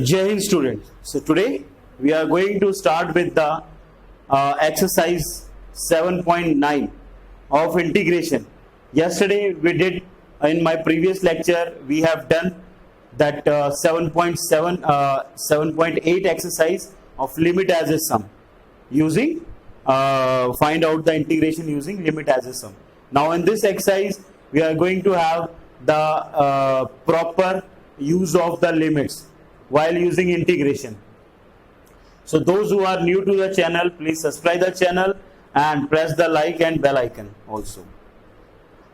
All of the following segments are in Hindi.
Jai Hind student. So today we are going to start with the exercise 7.9 of integration. Yesterday we did, in my previous lecture we have done that 7.8 exercise of limit as a sum using find out the integration using limit as a sum. Now in this exercise we are going to have the proper use of the limits while using integration. So those who are new to the channel, please subscribe the channel and press the like and bell icon also.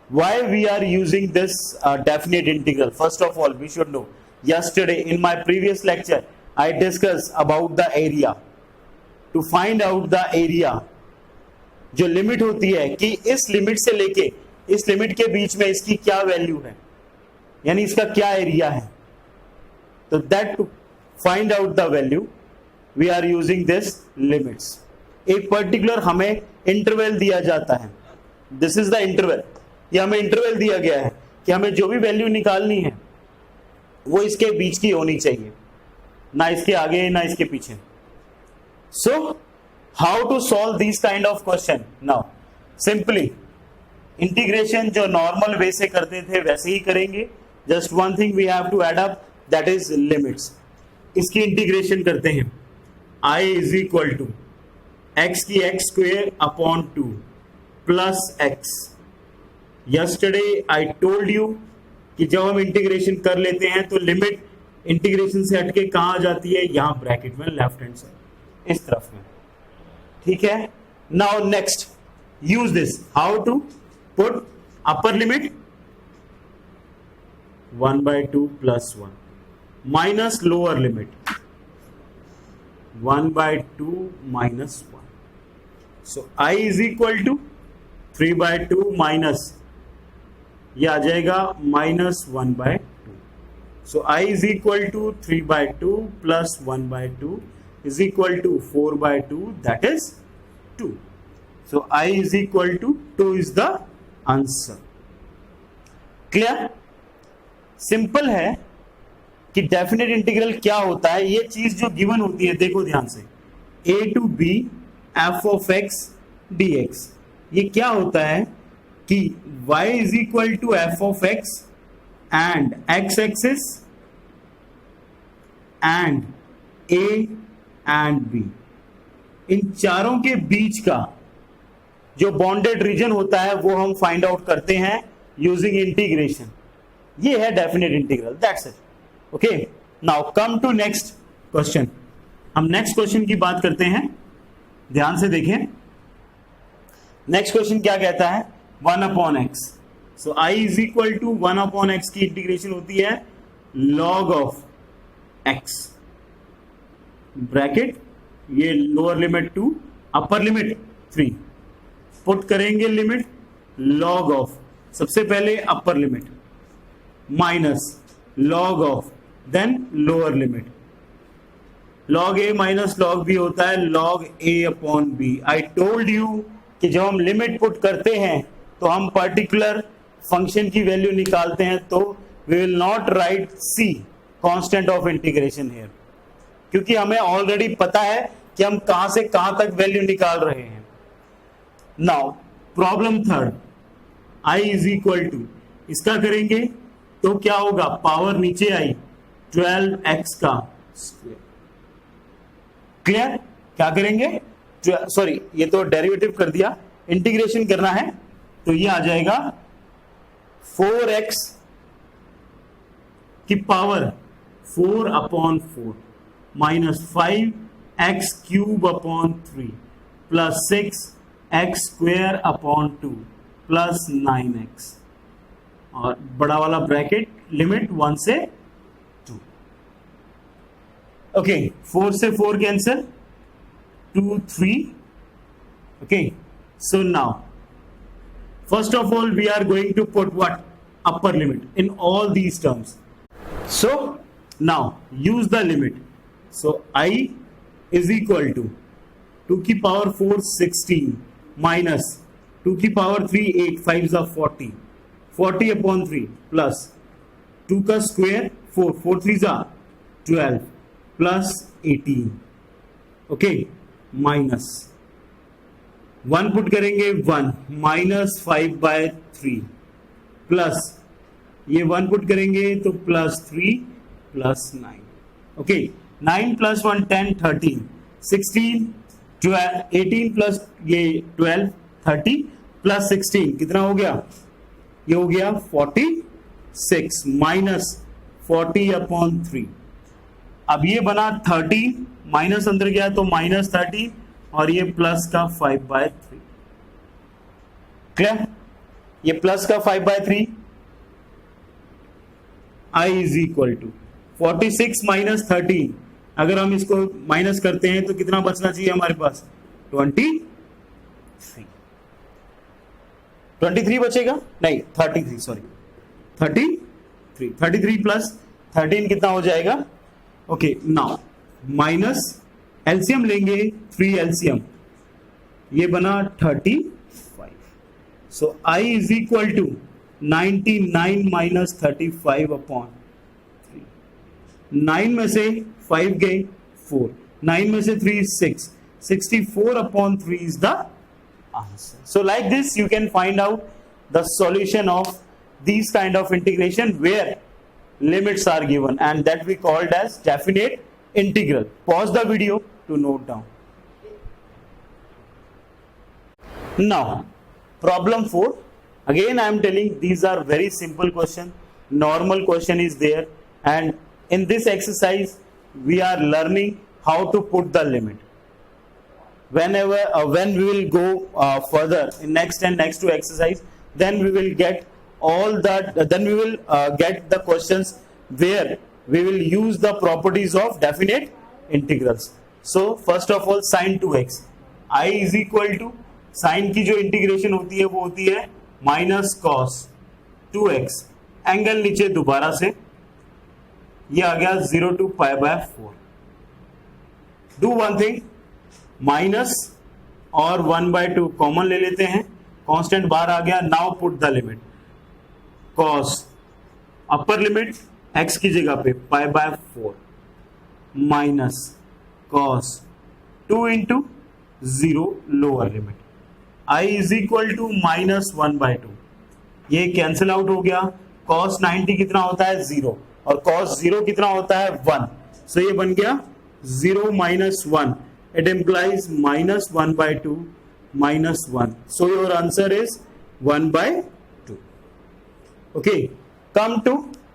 Why we are using this definite integral? First of all, we should know, yesterday in my previous lecture I discussed about the area. To find out the area, जो लिमिट होती है कि इस लिमिट से लेके इस लिमिट के बीच में इसकी क्या वैल्यू है, यानी इसका क्या एरिया है. तो that to find out the value we are using this limits. एक पर्टिकुलर हमें इंटरवल दिया जाता है. This is the interval. ये हमें इंटरवल दिया गया है कि हमें जो भी वैल्यू निकालनी है वो इसके बीच की होनी चाहिए, ना इसके आगे ना इसके पीछे. So how to solve these kind of question? Now simply integration जो normal way से करते थे वैसे ही करेंगे. Just one thing we have to add up, that is limits. इसकी इंटीग्रेशन करते हैं. I is equal to x की x square upon 2 plus x. Yesterday I told you कि जब हम इंटीग्रेशन कर लेते हैं तो लिमिट इंटीग्रेशन से हटके कहाँ आ जाती है? यहाँ ब्रैकेट में लेफ्ट हैंड साइड इस तरफ में. ठीक है. Now next use this. How to put upper limit 1/2 plus 1 minus lower limit 1/2 minus 1. So I is equal to 3/2 minus, ये आ जाएगा -1/2. So I is equal to 3/2 plus 1/2 is equal to 4/2, that is 2. So I is equal to 2 is the answer. Clear? Simple है कि डेफिनेट इंटीग्रल क्या होता है. ये चीज जो गिवन होती है, देखो ध्यान से, a to b f of x dx. ये क्या होता है कि y is equal to f of x and x axis and a and b, इन चारों के बीच का जो बॉन्डेड रीजन होता है वो हम फाइंड आउट करते हैं यूजिंग इंटीग्रेशन. ये है definite integral. That's it. Okay. Now come to next question. हम नेक्स्ट क्वेश्चन की बात करते हैं. ध्यान से देखें. नेक्स्ट क्वेश्चन क्या कहता है? 1/x. So i is equal to 1/x की इंटीग्रेशन होती है log ऑफ x ब्रैकेट, ये lower limit 2 upper limit 3. Put करेंगे लिमिट log ऑफ, सबसे पहले upper limit minus log of, then lower limit. log a minus log b होता है log a upon b. I told you कि जब हम लिमिट पुट करते हैं तो हम पर्टिकुलर फंक्शन की वैल्यू निकालते हैं, तो we will not write c constant of integration here, क्योंकि हमें ऑलरेडी पता है कि हम कहां से कहां तक वैल्यू निकाल रहे हैं. Now problem third, i is equal to, इसका करेंगे तो क्या होगा? पावर नीचे आई 12x का स्क्वायर. क्लियर? क्या करेंगे? सॉरी, ये तो डेरिवेटिव कर दिया. इंटीग्रेशन करना है तो ये आ जाएगा 4x की power 4/4 minus 5x cube upon 3 plus 6x square upon 2 plus 9x, और बड़ा वाला ब्रैकेट लिमिट 1 से 2. ओके. 4 से 4 cancel, 2 3. Okay. So now first of all we are going to put what? Upper limit in all these terms. So now use the limit. So I is equal to 2 की पावर 4 16 minus 2 की पावर 3 8 5 40 40/3 प्लस 2 का square 4 4 3 12 plus 18, okay, minus 1 put करेंगे 1 माइनस 5/3 प्लस ये 1 पुट करेंगे तो plus 3 plus 9, okay, 9 plus 1 10 13 16 12 18 plus ये 12 30 प्लस 16 कितना हो गया, ये हो गया 46 माइनस 40/3। अब ये बना 13 माइनस अंदर गया तो माइनस 13 और ये प्लस का 5/3, क्लियर, ये प्लस का 5/3 I is equal to 46 minus 13, अगर हम इसको माइनस करते हैं तो कितना बचना चाहिए हमारे पास, 23 बचेगा, नहीं 33, सॉरी 33 प्लस 13 कितना हो जाएगा, ओके, नाउ माइनस एलसीएम लेंगे 3 एलसीएम, ये बना 35, so I is equal to 99 minus 35/3, 9 में से 5 गए 4, 9 में से 3 6, 64/3 is the answer. So like this you can find out the solution of these kind of integration where limits are given, and that we called as definite integral. Pause the video to note down. Now problem 4, again I am telling these are very simple question, normal question is there, and in this exercise we are learning how to put the limit. Whenever when we will go further in next and next two exercise, then we will get all that, then we will get the questions where we will use the properties of definite integrals. So first of all sin 2x, I is equal to sin की जो इंटीग्रेशन होती है वो होती है माइनस कॉस 2x, एंगल नीचे दोबारा से ये आ गया 0 to π/4। Do one thing, minus और 1/2 कॉमन ले लेते हैं, कांस्टेंट बाहर आ गया, now put the limit, cos upper limit x की जगह पे π/4 minus cos 2 into 0 lower limit, I is equal to minus 1/2, ये कैंसिल आउट हो गया, cos 90 कितना होता है 0 और cos 0 कितना होता है 1, सो ये बन गया 0 minus 1, it implies minus 1/2 minus 1, so your answer is 1/2. Okay, come to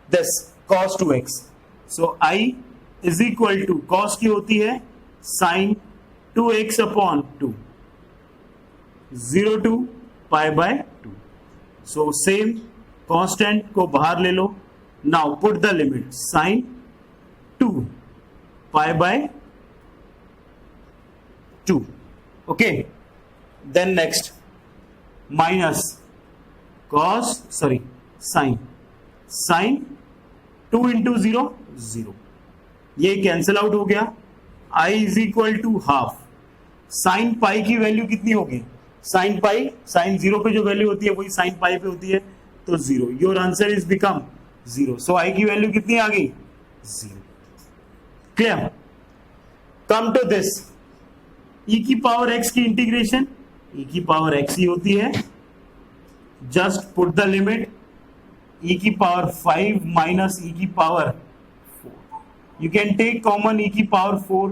this cos 2x, so I is equal to cos की होती है sin 2x/2, 0 to π/2, so same constant को बाहर ले लो, now put the limit sin 2 π/2, okay, then next minus cos sin 2 into 0 0, ये कैंसिल आउट हो गया, I is equal to half, sine pi की वैल्यू कितनी होगी, साइन पाई साइन 0 पे जो वैल्यू होती है वही साइन पाई पे होती है, तो 0, your answer is become 0, so I की वैल्यू कितनी आ गई 0, clear. Come to this e की पावर x की इंटीग्रेशन, e की पावर x ही होती है, just put the limit e की पावर 5 माइनस e की power 4, you can take common e की power 4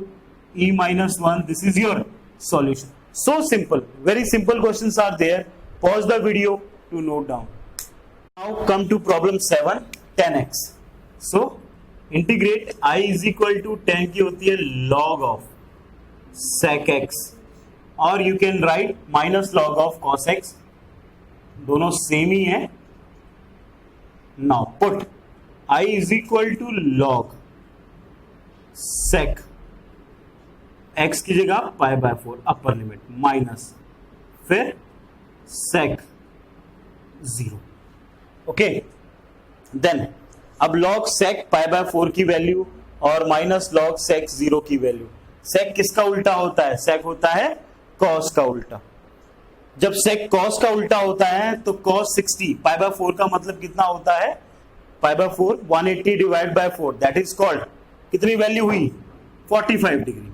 e minus 1, this is your solution. So simple, very simple questions are there, pause the video to note down. Now come to problem 7, 10x, so integrate I is equal to 10 की होती है log of sec x, और you can write minus log of cos x, दोनों सेम ही है। Now put I is equal to log sec x की जगह π/4 अपर लिमिट माइनस फिर sec 0, ओके, देन अब log sec π/4 की वैल्यू और माइनस log sec 0 की वैल्यू, sec किसका उल्टा होता है, sec होता है cos का उल्टा, जब sec cos का उल्टा होता है तो cos 60 π/4 का मतलब कितना होता है, π/4 180 divide by 4, that is called कितनी वैल्यू हुई 45 डिग्री।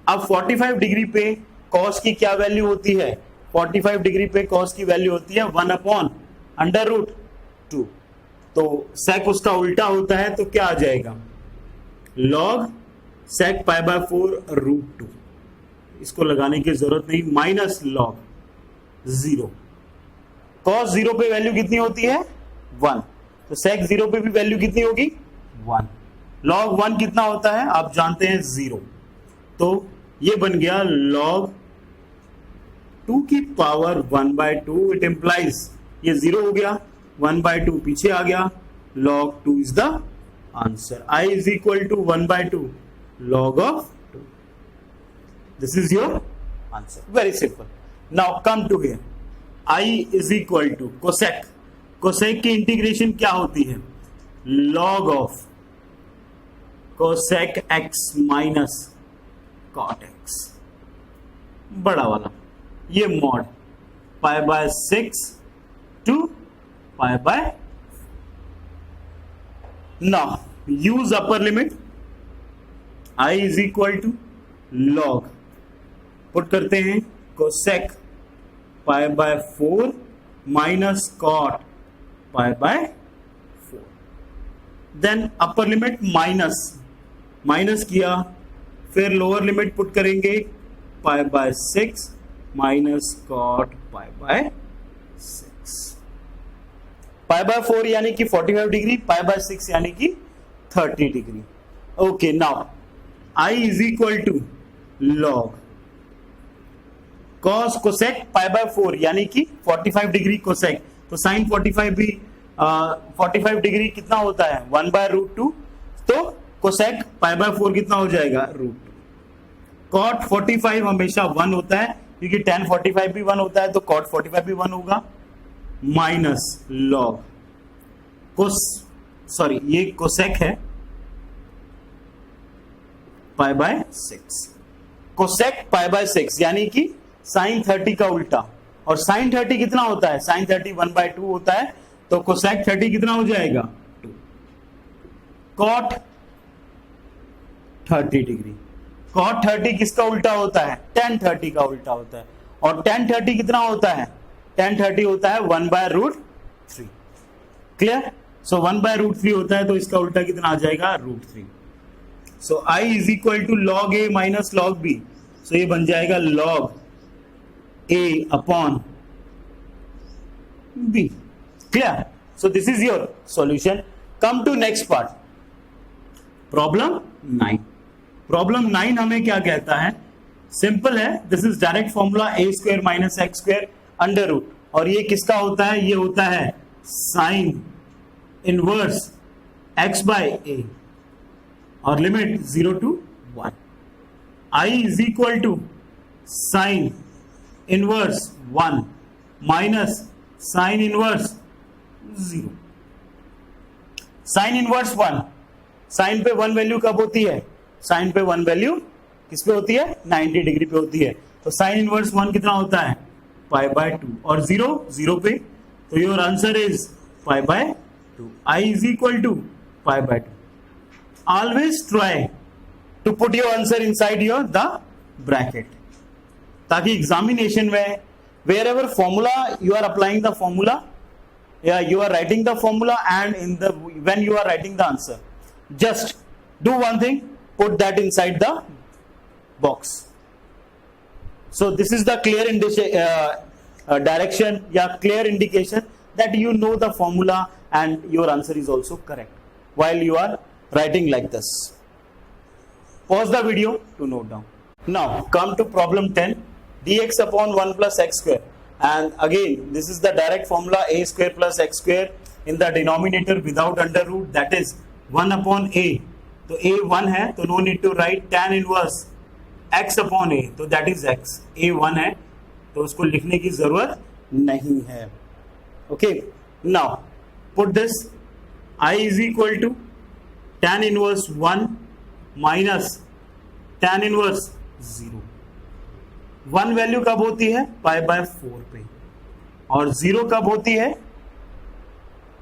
अब 45 डिग्री पे कॉस की क्या वैल्यू होती है? 45 डिग्री पे कॉस की वैल्यू होती है 1/√2। तो sec उसका उल्टा होता है, तो क्या आ जाएगा? log sec π/4√2। इसको लगाने की जरूरत नहीं, माइनस log 0। cos 0 पे वैल्यू कितनी होती है? 1। तो sec 0 पे भी वैल्यू कितनी होगी? 1। log 1 कितना होता है? आप जानते हैं 0। तो ये बन गया log 2 की पावर 1/2। इट इंप्लाइज ये 0 हो गया, 1/2 पीछे आ गया, log 2 is the answer. I is equal to 1/2 log of 2. This is your answer. Very simple. Now come to here. I is equal to cosec. Cosec की इंटीग्रेशन क्या होती है? log of cosec x minus cot x, बड़ा वाला ये mod π/6 to π/4। Now use upper limit। I is equal to log, put करते हैं cosec π/4 minus cot π/4। Then upper limit minus किया, फिर लोअर लिमिट पुट करेंगे π/6 minus cot π/6। π/4 यानी कि 45 डिग्री, π/6 यानी कि 30 degree. Okay, now I is equal to log cos cosec π/4 यानी कि 45 डिग्री cosec, तो sin 45 भी 45 डिग्री कितना होता है? 1/√2। तो cosec π/4 कितना हो जाएगा? √2। cot 45 हमेशा 1 होता है, क्योंकि tan 45 भी 1 होता है, तो cot 45 भी 1 होगा, माइनस log ये cosec है π/6। cosec π/6 यानी कि sin 30 का उल्टा, और sin 30 कितना होता है? sin 30 1/2 होता है, तो cosec 30 कितना हो जाएगा? 2। cot 30 डिग्री, cot 30 किसका उल्टा होता है? tan 30 का उल्टा होता है, और tan 30 कितना होता है? tan 30 होता है 1/√3। क्लियर? सो 1/√3 होता है, तो इसका उल्टा कितना आ जाएगा? √3। So I is equal to log A minus log B। सो ये बन जाएगा log A upon B। Clear? So this is your solution. Come to next part, problem 9। Problem 9 हमें क्या कहता है? सिंपल है, this is direct formula a² minus x² under root, और ये किसका होता है? ये होता है साइन इनवर्स x/a, और limit 0 to 1। I is equal to sine inverse 1 minus sine inverse 0। Sine inverse 1, sine पे 1 वैल्यू कब होती है? साइन पे 1 वैल्यू किस पे होती है? 90 डिग्री पे होती है। तो साइन इनवर्स 1 कितना होता है? π/2, और 0 पे, तो your answer is π/2। I is equal to π/2। Always try to put your answer inside the bracket, ताकि एग्जामिनेशन में wherever formula you are applying the formula, you are writing the formula, and when you are writing the answer, just do one thing, put that inside the box. So this is the clear direction, clear indication that you know the formula and your answer is also correct while you are writing like this. Pause the video to note down. Now come to problem 10, dx upon 1 plus x square, and again this is the direct formula a² plus x² in the denominator without under root, that is 1 upon a। तो a 1 है, तो no need to write tan inverse x upon a, तो that is x। a 1 है, तो उसको लिखने की जरूरत नहीं है। Okay, now put this I is equal to tan inverse 1 minus tan inverse 0। 1 value कब होती है? π/4 पे, और 0 कब होती है?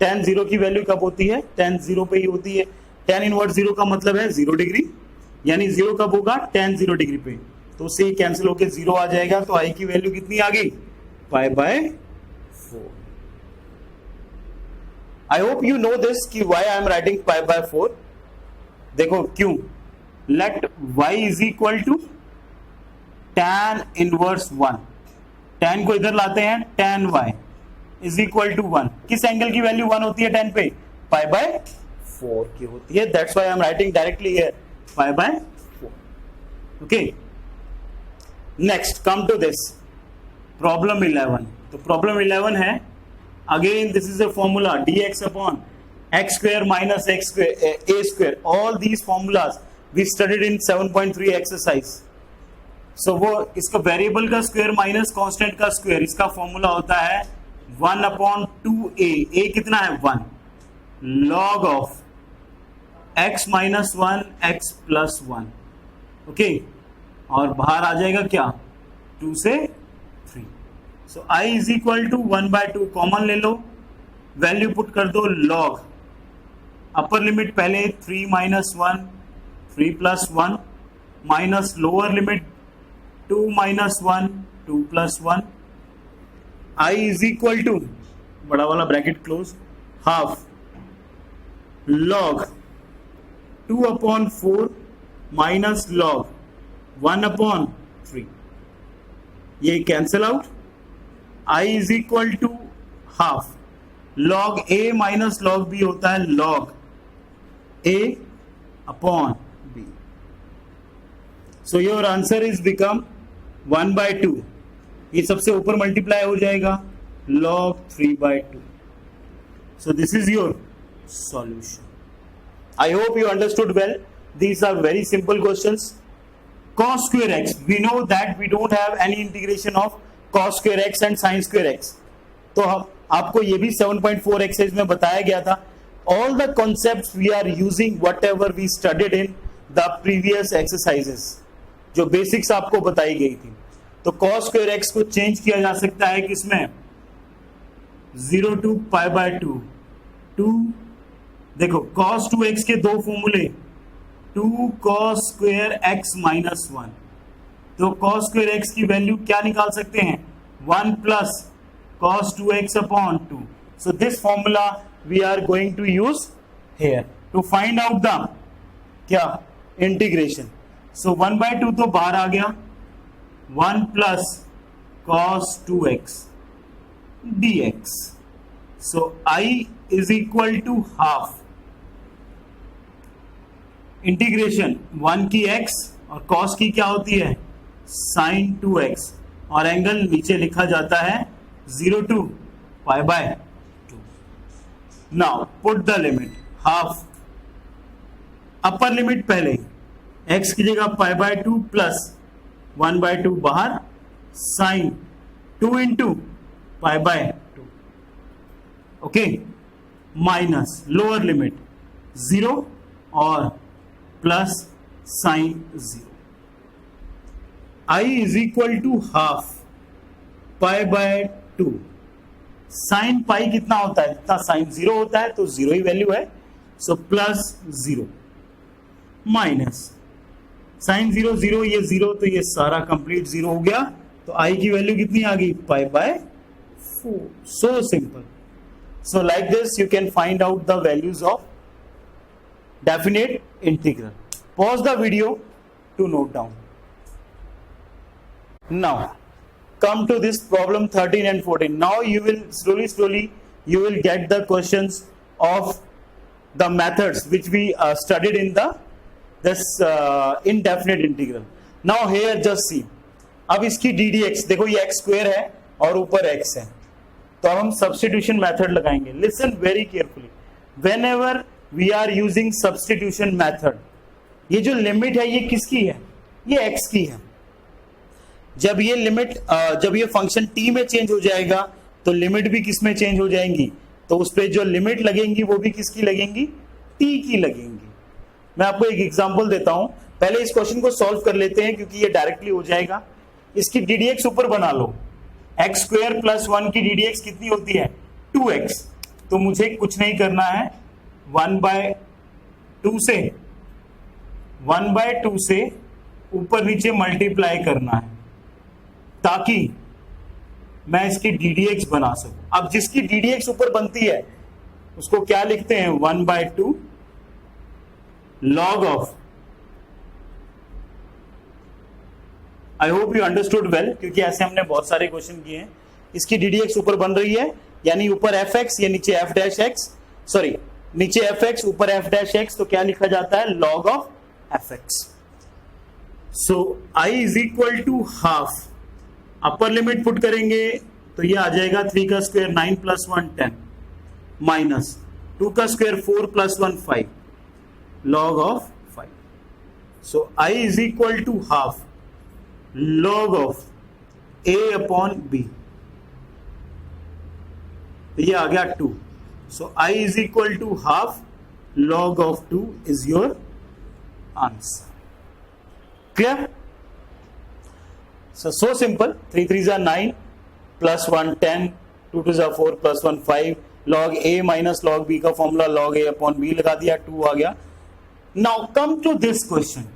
tan 0 की वैल्यू कब होती है? tan 0 पे ही होती है। tan इनवर्स 0 का मतलब है 0 डिग्री, यानी 0 कब होगा, tan 0 डिग्री पे, तो उससे कैंसिल होके 0 आ जाएगा, तो आई की वैल्यू कितनी आ गई, pi by 4। I hope you know this कि why I am writing pi by 4। देखो क्यों, let y is equal to tan inverse 1, tan को इधर लाते हैं, tan y is equal to 1, किस एंगल की वैल्यू 1 होती है tan पे, पाई बाय 4 की होती है, that's why I am writing directly here pi by 4। Okay, next come to this problem 11। तो प्रॉब्लम 11 है, again this is a formula dx upon x square minus x square a square, all these formulas we studied in 7.3 exercise। so वो इसका वेरिएबल का स्क्वायर माइनस कांस्टेंट का स्क्वायर, इसका फॉर्मूला होता है 1 अपॉन 2a, a कितना है 1, log of x minus 1 x plus 1। Okay, और बाहर आ जाएगा क्या, 2 से 3। So i is equal to 1/2, common ले लो, वैल्यू पुट कर दो, log अपर लिमिट पहले 3 minus 1 3 plus 1 minus lower limit 2 minus 1 2 plus 1, i is equal to बड़ा वाला bracket close, half log 2 upon 4 minus log 1 upon 3, ये cancel out, i is equal to half log a minus log b होता है log a upon b। So your answer is become 1/2, ये सबसे ऊपर मल्टीप्लाई हो जाएगा log 3/2। So this is your solution। I hope you understood well. These are very simple questions. Cos square x, we know that we don't have any integration of cos square x and sin square x। तो हम आपको ये भी 7.4 एक्सरसाइज में बताया गया था। All the concepts we are using whatever we studied in the previous exercises, जो बेसिक्स आपको बताई गई थी। तो cos square x को चेंज किया जा सकता है किसमें, 0 to π/2, 2 देखो cos 2x के दो फॉर्मूले, 2 cos square x माइनस 1, तो cos square x की वैल्यू क्या निकाल सकते हैं, 1 plus cos 2x upon 2। so this formula we are going to use here to find out the क्या integration। so 1/2 तो बाहर आ गया, 1 plus cos 2x dx। so I is equal to half integration 1 की x और cos की क्या होती है, sin 2x, और एंगल नीचे लिखा जाता है 0 to π/2। Now put the limit, half upper limit पहले x की जगह π/2 प्लस 1/2 बाहर, sin 2 into π/2, okay, minus lower limit 0 और plus sine 0। i is equal to half π/2, sine pi कितना होता है, जितना साइन 0 होता है तो 0 ही वैल्यू है, सो प्लस 0 माइनस साइन 0 0, ये 0 तो ये सारा कंप्लीट 0 हो गया, तो i की वैल्यू कितनी आ गई, π/4। So simple. So like this you can find out the values of definite integral. Pause the video to note down. Now come to this problem 13 and 14. Now you will slowly you will get the questions of the methods which we studied in this indefinite integral. Now here just see, अब इसकी ddx देखो, ये x स्क्वायर है और ऊपर x है, तो हम सब्स्टिट्यूशन मेथड लगाएंगे। Listen very carefully, whenever we are using substitution method, ये जो लिमिट है ये किसकी है, ये x की है। जब ये लिमिट जब ये फंक्शन t में चेंज हो जाएगा तो लिमिट भी किस में चेंज हो जाएंगी, तो उस पर जो लिमिट लगेंगी वो भी किसकी लगेंगी, t की लगेंगी। मैं आपको एक एग्जांपल देता हूं, पहले इस क्वेश्चन को सॉल्व कर लेते हैं क्योंकि ये डायरेक्टली हो जाएगा। इसकी ddx ऊपर बना लो, x स्क्वायर प्लस 1 की ddx कितनी होती है, 2x, तो मुझे कुछ नहीं करना है, 1/2 से 1/2 से ऊपर नीचे मल्टीप्लाई करना है ताकि मैं इसकी ddx बना सकूं। अब जिसकी ddx ऊपर बनती है उसको क्या लिखते हैं, 1/2 log of, I hope you understood well, क्योंकि ऐसे हमने बहुत सारे क्वेश्चन किए हैं। इसकी ddx ऊपर बन रही है, यानी ऊपर fx या नीचे f डैश x, सॉरी नीचे fx ऊपर f डैश x, तो क्या लिखा जाता है, log of fx। So I is equal to half, upper limit put करेंगे तो ये आ जाएगा 3 का स्क्वायर 9 + 1 10 माइनस 2 का square 4 + 1 5 log of 5। So I is equal to half log of a upon b, तो ये आ गया 2। So I is equal to half log of 2 is your answer. Clear? So simple, 3 3s are 9 plus 1 10, 2 2s are 4 plus 1 5, log a minus log b का formula log a upon b लगा दिया, 2 आ गया। Now come to this question।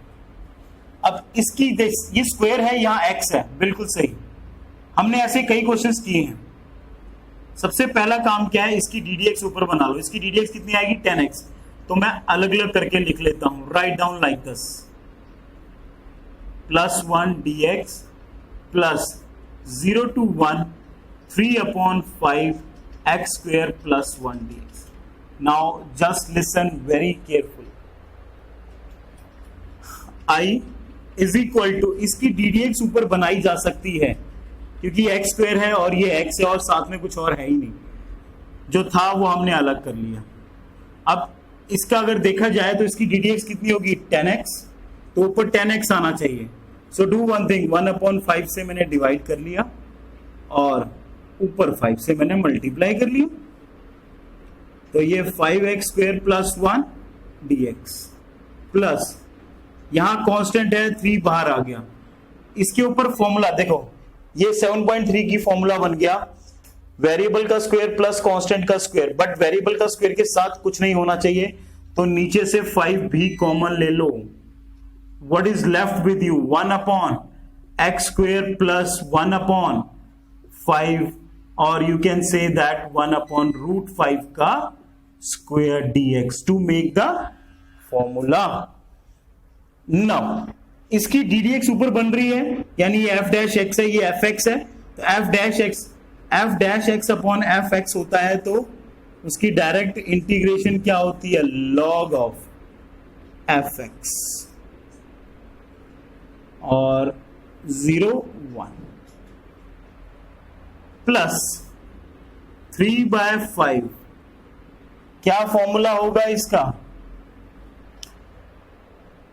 अब इसकी ये स्क्वायर है, यहाँ x है, बिल्कुल सही। हमने ऐसे कई क्वेश्चंस किए हैं। सबसे पहला काम क्या है, इसकी ddx ऊपर बना लो। इसकी ddx कितनी आएगी, 10x। तो मैं अलग अलग करके लिख लेता हूं, write down like this, +1 dx plus 0 to 1 3/5 x square plus 1 dx। Now just listen very carefully। I is equal to, इसकी ddx ऊपर बनाई जा सकती है क्योंकि x स्क्वायर है और ये x है और साथ में कुछ और है ही नहीं, जो था वो हमने अलग कर लिया। अब इसका अगर देखा जाए तो इसकी ddx कितनी होगी, 10x, तो ऊपर 10x आना चाहिए। सो डू वन थिंग, 1/5 से मैंने डिवाइड कर लिया और ऊपर 5 से मैंने मल्टीप्लाई कर लिया, तो ये 5x square plus 1 dx plus यहां कांस्टेंट है 3 बाहर आ गया। इसके ऊपर फॉर्मूला देखो, ये 7.3 की फॉर्मूला बन गया, वेरिएबल का स्क्वायर प्लस कांस्टेंट का स्क्वायर, बट वेरिएबल का स्क्वायर के साथ कुछ नहीं होना चाहिए, तो नीचे से 5 भी कॉमन ले लो। What is left with you, 1/x square plus 1/5, or you can say that 1/√5 का square dx to make the formula। Now इसकी ddx ऊपर बन रही है, यानी ये f डैश x है, ये fx है, तो f dash x upon fx होता है, तो उसकी डायरेक्ट इंटीग्रेशन क्या होती है, log ऑफ fx और 0 1 प्लस 3/5, क्या फॉर्मूला होगा इसका,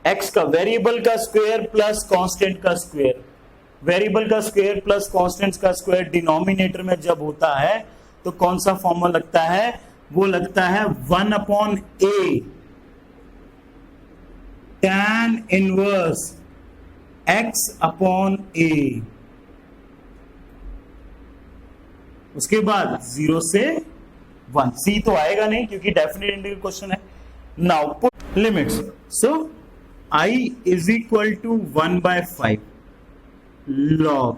x का वेरिएबल का स्क्वायर प्लस कांस्टेंट का स्क्वायर। वेरिएबल का स्क्वायर प्लस कांस्टेंट का स्क्वायर डिनोमिनेटर में जब होता है तो कौन सा फॉर्मूला लगता है, वो लगता है 1/a tan inverse x upon a, उसके बाद 0 से 1, c तो आएगा नहीं क्योंकि डेफिनेट इंटीग्रल क्वेश्चन है। Now put limits, so I is equal to 1/5 log,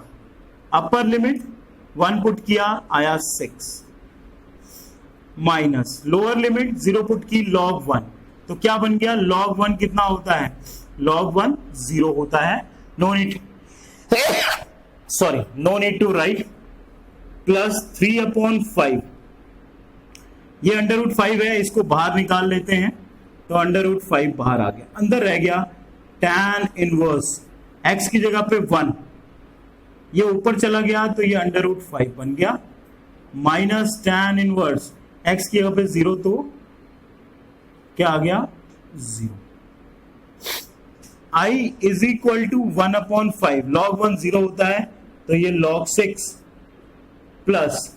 upper limit 1 put किया आया 6, माइनस लोअर लिमिट 0 पुट की log 1, तो क्या बन गया, log 1 कितना होता है, log 1 0 होता है। No need to write, plus 3/5, ये √5 है, इसको बाहर निकाल लेते हैं, तो √5 बाहर आ गया, अंदर रह गया tan इनवर्स x की जगह पे 1, ये ऊपर चला गया तो ये √5 बन गया, माइनस tan इनवर्स x की जगह पे 0, तो क्या आ गया, 0। I is equal to 1/5, log 1 0 होता है, तो ये log 6 प्लस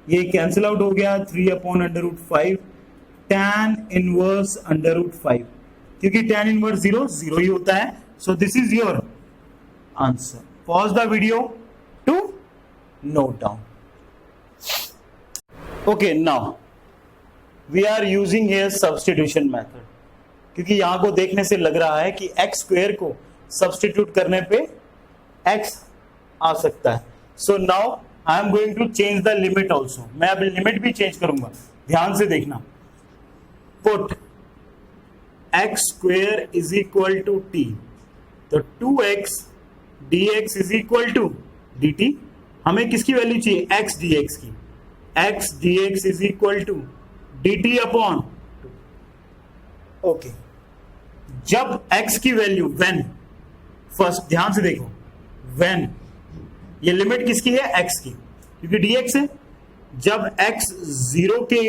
ये कैंसिल आउट हो गया 3/√5 tan इनवर्स √5, क्योंकि tan इनवर्स 0 ही होता है। So this is your answer. Pause the video to note down. Okay, now we are using here substitution method. क्योंकि यहां को देखने से लग रहा है कि एक्स स्क्वेयर को सब्सटीट्यूट करने पे एक्स आ सकता है. So now I am going to change the limit also. मैं अब लिमिट भी चेंज करूंगा, ध्यान से देखना. Put x square is equal to t, तो 2x dx is equal to dt. हमें किसकी वैल्यू चाहिए? x dx की. x dx is equal to dt upon. Okay, जब x की वैल्यू व्हेन, फर्स्ट ध्यान से देखो, व्हेन ये लिमिट किसकी है? x की, क्योंकि dx है. जब x 0 के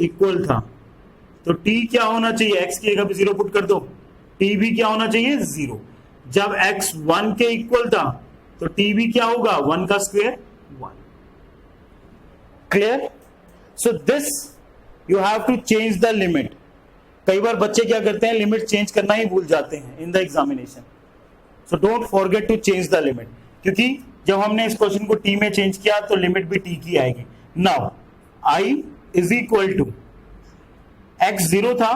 इक्वल था तो t क्या होना चाहिए? x की जगह पे 0 पुट कर दो, t भी क्या होना चाहिए? 0. जब x 1 के इक्वल था तो t भी क्या होगा? 1 का square 1. Clear? So this you have to change the limit. कई बार बच्चे क्या करते हैं? लिमिट चेंज करना ही भूल जाते हैं in the examination. So don't forget to change the limit, क्योंकि जब हमने इस क्वेश्चन को t में चेंज किया तो लिमिट भी t की आएगी. Now i is equal to x 0 था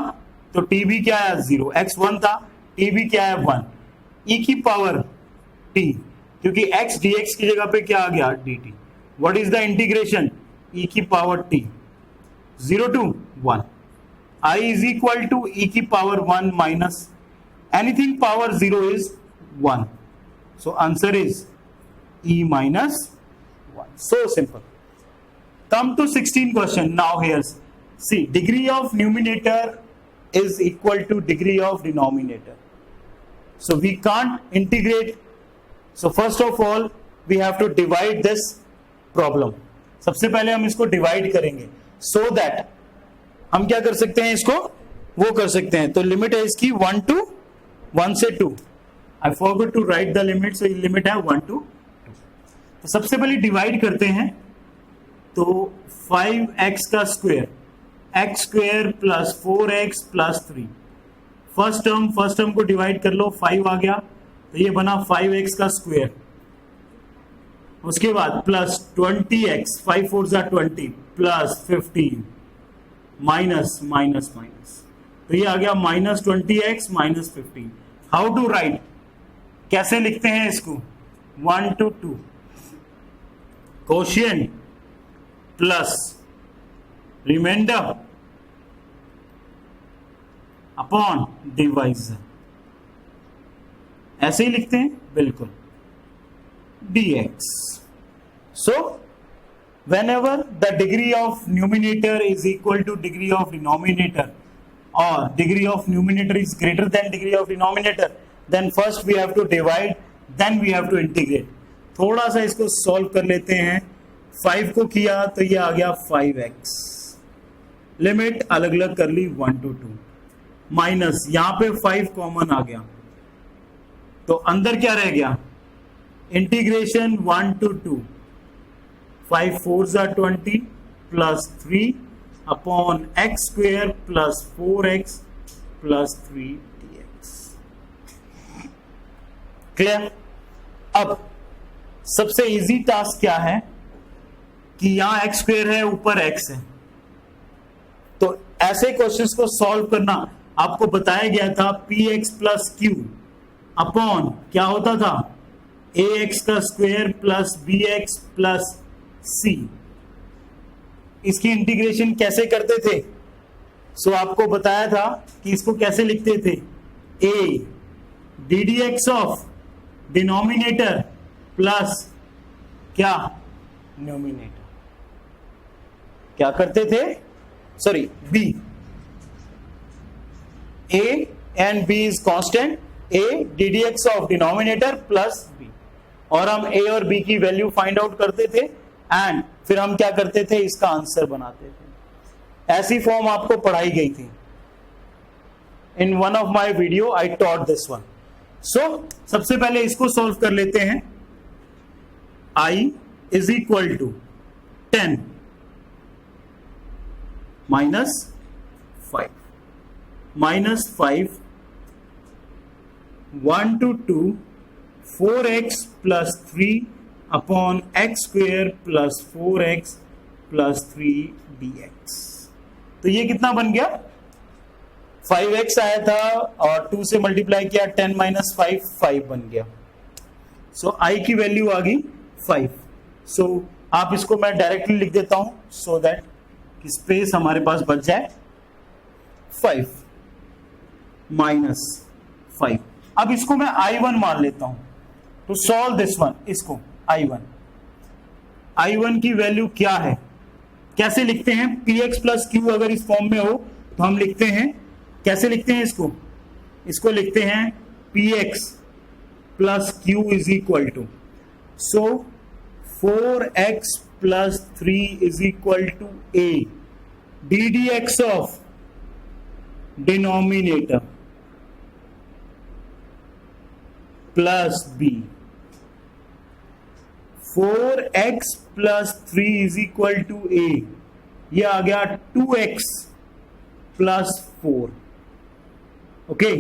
तो t भी क्या है? 0. x 1 था, t भी क्या है? 1. e की पावर t, क्योंकि x dx की जगह पे क्या आ गया? dt. What is the integration? e की power t 0 to 1. I is equal to e की power 1 minus anything power 0 is 1. So answer is e minus 1. So simple. Come to 16th question. Now here, see, degree of numerator is equal to degree of denominator. So we can't integrate. So first of all, we have to divide this problem. सबसे पहले हम इसको डिवाइड करेंगे, so that हम क्या कर सकते हैं? इसको वो कर सकते हैं. तो लिमिट है इसकी 1 से 2. I forgot to write the limit, so limit है 1 to 2. तो सबसे पहले डिवाइड करते हैं. तो 5x का square, x square plus 4x plus 3. First term को डिवाइड कर लो, 5 आ गया तो ये बना 5x का स्क्वायर. उसके बाद प्लस 20x, 5 4 जा 20 प्लस 15 माइनस माइनस माइनस, तो ये आ गया minus 20x minus 15. How to write? कैसे लिखते हैं इसको? 1 to 2 quotient plus remainder upon divisor. ऐसे ही लिखते हैं बिल्कुल. dx. So whenever the degree of numerator is equal to degree of denominator, or degree of numerator is greater than degree of denominator, then first we have to divide, then we have to integrate. थोड़ा सा इसको सॉल्व कर लेते हैं. 5 को किया तो ये आ गया 5x. लिमिट अलग अलग कर ली 1 to 2. माइनस यहां पे 5 कॉमन आ गया तो अंदर क्या रह गया? Integration 1 to 2. 5 4 जा 20 plus 3 upon x square plus 4x plus 3 dx. Clear? अब सबसे इजी टास्क क्या है कि यहां x स्क्वेयर है, ऊपर x है, तो ऐसे क्वेश्चंस को सॉल्व करना आपको बताया गया था. px प्लस q अपॉन क्या होता था? ax का square plus bx plus c. इसकी इंटीग्रेशन कैसे करते थे? सो आपको बताया था कि इसको कैसे लिखते थे? a ddx of denominator plus क्या? न्यूमिनेटर. क्या करते थे? Sorry, b. a and b is constant. a ddx of denominator plus b. और हम a और b की वैल्यू फाइंड आउट करते थे एंड फिर हम क्या करते थे? इसका आंसर बनाते थे. ऐसी फॉर्म आपको पढ़ाई गई थी. In one of my video I taught this one. So सबसे पहले इसको सॉल्व कर लेते हैं. i is equal to 10 minus 5 1 to 2 4x plus 3 upon x square plus 4x plus 3 dx. तो ये कितना बन गया? 5x आया था और 2 से मल्टीप्लाई किया, 10 माइनस 5 5 बन गया। सो i की वैल्यू आ गई 5। सो आप इसको मैं डायरेक्टली लिख देता हूं सो दैट कि स्पेस हमारे पास बच जाए 5 माइनस 5। अब इसको मैं i1 मान लेता हूं तो सॉल्व दिस वन, इसको i1 की वैल्यू क्या है, कैसे लिखते हैं? px प्लस क्यू अगर इस फॉर्म में हो तो हम लिखते हैं, कैसे लिखते हैं इसको लिखते हैं px plus q is equal to, so 4x plus 3 is equal to a ddx of denominator plus b। 4x plus 3 is equal to a, ये आ गया 2x plus 4, okay,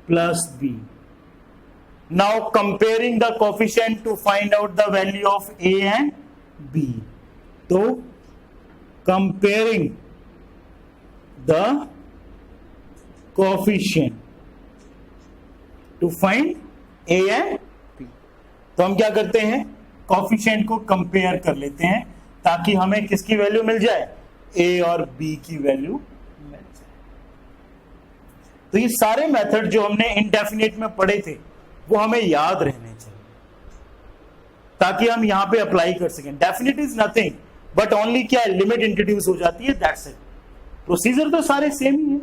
plus b। Now comparing the coefficient to find out the value of a and b। तो comparing the coefficient to find a and b, तो हम क्या करते हैं, कोफिशिएंट को कंपेयर कर लेते हैं ताकि हमें किसकी वैल्यू मिल जाए, a और b की वैल्यू मिल जाए। तो ये सारे मेथड जो हमने इंडेफिनिट में पढ़े थे वो हमें याद रहने चाहिए ताकि हम यहां पे अप्लाई कर सकें। Definite is nothing but only क्या है, लिमिट इंट्रोड्यूस हो जाती है, दैट्स इट। प्रोसीजर तो सारे सेम ही है।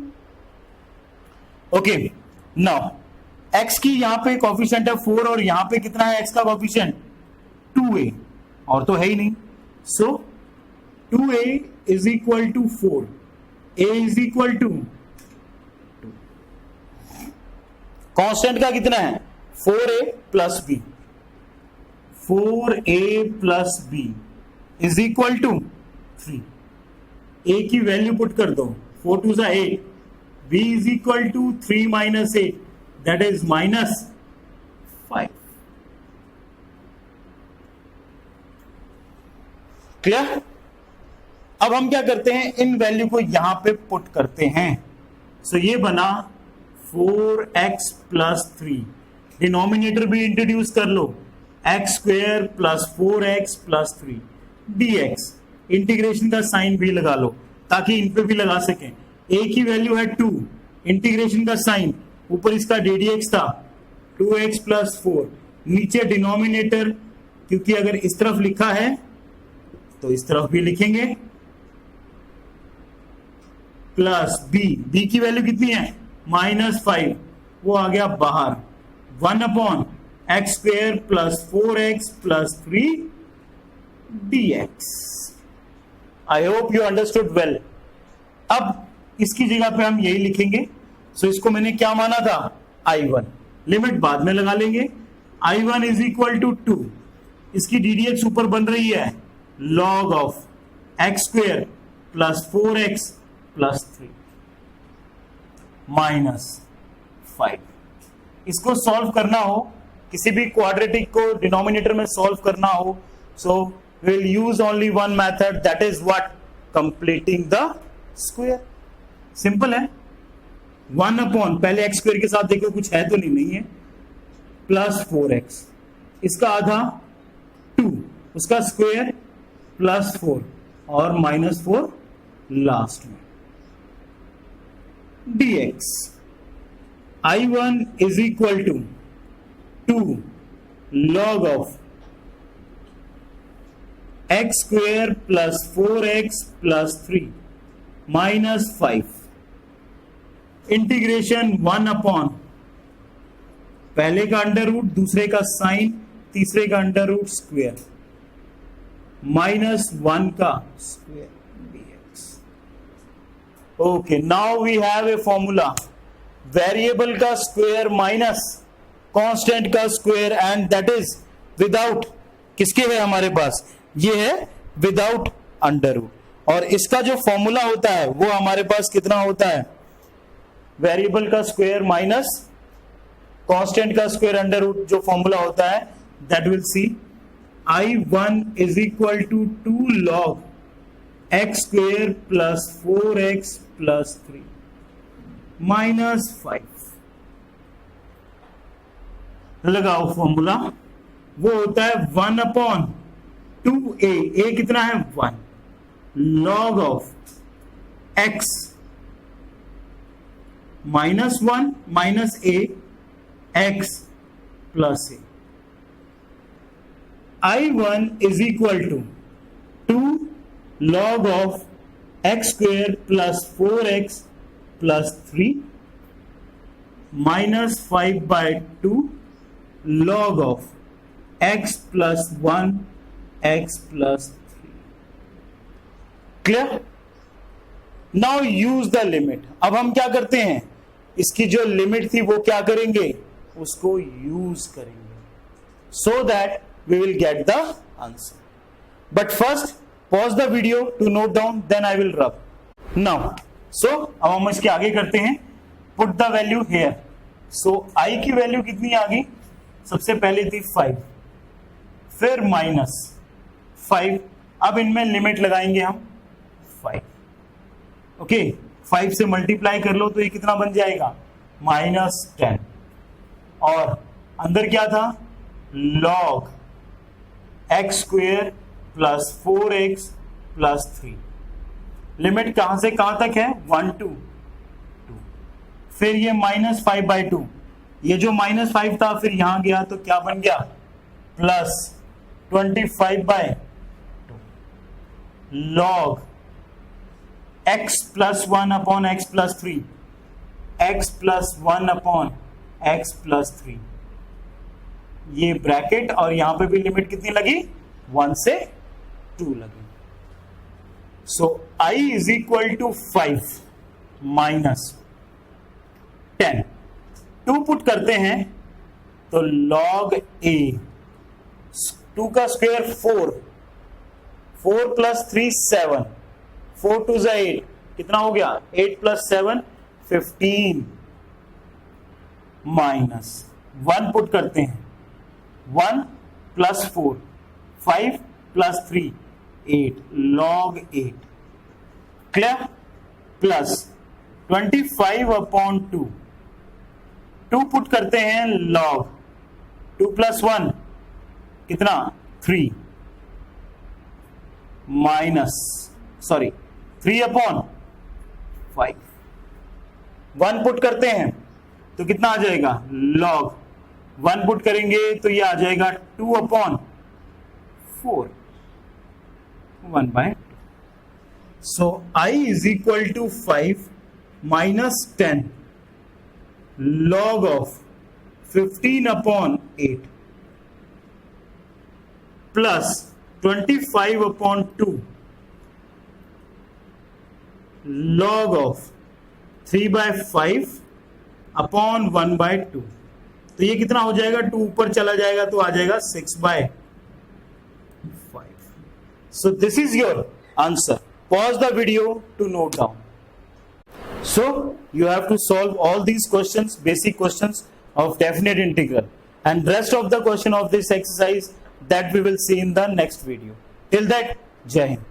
ओके, नाउ x की यहां पे कोफिशिएंट है 4 और यहां पे कितना है x का कोफिशिएंट 2a, और तो है ही नहीं। So 2a is equal to 4, a is equal to 2। Constant का कितना है 4a plus b, 4a plus b is equal to 3। a की वैल्यू पुट कर दो, 4 2 जा 8, b is equal to 3 minus 8 that is minus 5। Clear? अब हम क्या करते हैं, इन वैल्यू को यहां पे पुट करते हैं। सो ये बना 4x प्लस 3, डिनोमिनेटर भी इंट्रोड्यूस कर लो, x square plus 4x plus 3 dx, integration का साइन भी लगा लो ताकि इन पे भी लगा सकें। a की वैल्यू है 2, इंटीग्रेशन का साइन, ऊपर इसका ddx था 2x प्लस 4, नीचे डिनोमिनेटर, क्योंकि अगर इस तरफ लिखा है तो इस तरफ भी लिखेंगे, प्लस b की वैल्यू कितनी है माइनस 5, वो आ गया बाहर, 1 upon x square plus 4x plus 3 dx। I hope you understood well. अब इसकी जगह पे हम यही लिखेंगे। सो इसको मैंने क्या माना था I1, लिमिट बाद में लगा लेंगे। I1 इज इक्वल टू 2, इसकी ddx ऊपर बन रही है log of x square plus 4x plus 3 minus 5। इसको सॉल्व करना हो, किसी भी क्वाड्रेटिक को डिनोमिनेटर में सॉल्व करना हो, so will use only one method, that is what, completing the square. Simple है, 1 अपॉन, पहले एक्स स्क्वायर के साथ देखो कुछ है तो नहीं है, प्लस 4x, इसका आधा 2, उसका स्क्वायर प्लस 4 और माइनस 4 लास्ट में dx। I1 is equal to 2 log of x square plus 4x plus 3 minus 5 integration 1 upon, पहले का अंडर रूट, दूसरे का साइन, तीसरे का अंडर रूट स्क्वेयर, माइनस 1 का square dx। Okay, now we have a formula, variable का स्क्वायर माइनस कांस्टेंट का square, and that is without, किसके है हमारे पास, ये है विदाउट अंडर रूट। और इसका जो फॉर्मूला होता है वो हमारे पास कितना होता है, वेरिएबल का स्क्वायर माइनस कांस्टेंट का स्क्वायर अंडर रूट, जो फॉर्मूला होता है that will see I1 is equal to 2 log x square plus 4x plus 3 -5। लगाओ फॉर्मूला, वो होता है 1/2a। a कितना है 1, log of x -1 - a x plus a। I1 is equal to 2 log of x square plus 4x plus 3 minus 5/2 log of x plus 1 x plus 3। Clear? Now use the limit. अब हम क्या करते हैं, इसकी जो लिमिट थी वो क्या करेंगे, उसको यूज करेंगे, so that we will get the answer. But first pause the video to note down, then I will rub now. So अब हम इसके आगे करते हैं, put the value here. So I की वैल्यू कितनी आ गई, सबसे पहले थी 5, फिर -5। अब इनमें लिमिट लगाएंगे हम 5। ओके, 5 से मल्टीप्लाई कर लो तो ये कितना बन जाएगा -10। और अंदर क्या था, log x square plus 4x plus 3। Limit कहां से कहां तक है, 1 to 2। फिर ये -5/2, ये जो -5 था फिर यहां गया तो क्या बन गया, plus 25/2 log x plus 1 upon x plus 3, x plus 1 upon x plus 3। ये ब्रैकेट और यहां पे भी लिमिट कितनी लगी, 1 से 2 लगी। So I is equal to 5 minus 10। 2 put करते हैं तो log a, 2 का स्क्वायर 4, 4 plus 3 7, 4 2 is 8, कितना हो गया, 8 plus 7 15 माइनस 1 पुट करते हैं, 1 plus 4 5 plus 3 8 log 8। Clear? Plus 25/2, 2 put करते हैं log 2 plus 1 कितना 3 माइनस 3/5। 1 पुट करते हैं तो कितना आ जाएगा, log 1 पुट करेंगे तो ये आ जाएगा 2/4, 1/2। So I is equal to 5 minus 10 log of 15/8 plus 25/2 log of 3/5 upon 1/2। तो ये कितना हो जाएगा, 2 ऊपर चला जाएगा तो आ जाएगा 6/5। So this is your answer. Pause the video to note down. So you have to solve all these questions, basic questions of definite integral, and rest of the question of this exercise that we will see in the next video. Till that, Jai Hind.